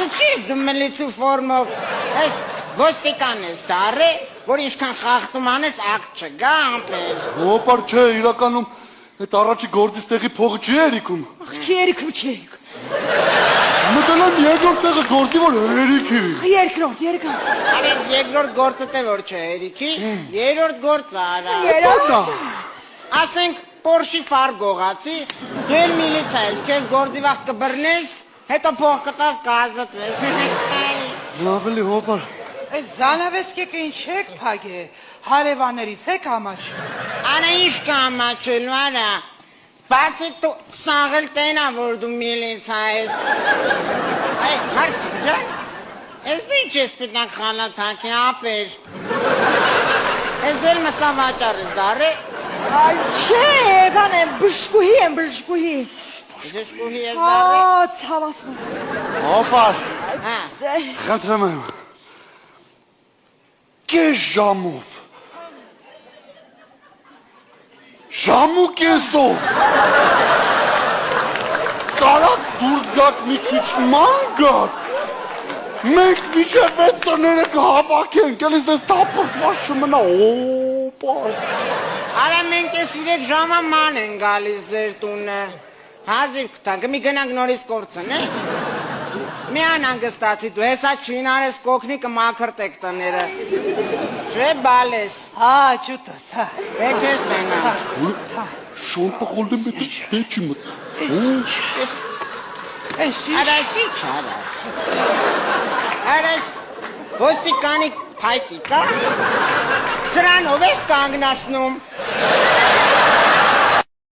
Չի դու մլիցու ֆորմով, ես ոստիկան ես դարը, որ ինչքան խախտում անես ակտ չգա ամպեր։ Հոպար չէ, իրականում այդ առաջի գործից տեղի փողը չի երիքում։ Չի երիքում, չի երիքում։ Մտել եմ երկրորդ տեղը գործի, որ երիքի։ Երկրորդ։ Արի երկրորդ գործը թե որ չէ երիքի, երրորդ գործը արա։ Երրորդ։ Ասենք Պորշի ֆար գողացի, դու էլ միլիցիա ես, քեզ գործի վաղ կբռնես, հետո փող կտաս կազատվես։ Լավ էլի հոպար։ Այս զանավեսկեքը ինչ եք փագե, հարևաներից եք ամաչում։ Արա ինչ կամաչելու արա, բացի դու սաղել տենա, որ դու միլիցիա ես։ Այ, հարսի ջան, ես ինչ ես պիտնակ խանաթանքի ապեր։ Ես դու էլ մսա վաճար ես դարը։ Այ չէ, եկան եմ, բշկուհի եմ, բշկուհի։ Բշկուհի ես դարը։ Ցավասն։ Հոպար, Հա, խնդրեմ եմ։ Կես ժամով։ Ժամու կեսով։ Կարակ դուրս գաք մի քիչ ման գաք։ Մենք միջև վեց տները կհապակենք, էլիս ես տապրկված չմնա, հոպար։ արա մենք ես 3 ժամը ման են գալիս ձեր տունը։ Հազիվ կտանք, մի գնանք նորից կործն, մի անանգստացի դու, հեսա չինարես կոգնի կմաքրտեք տները։ Չէ բալես։ Հա, ճուտս, հա։ Եք ես մենա։ Շոնտը խոլդեմ բետը չի մտ։ Այս ինչ։ Արասի չարա։ Արաս, ոստիկանի փայտի կա։ Սրանով ես կանգնացնում։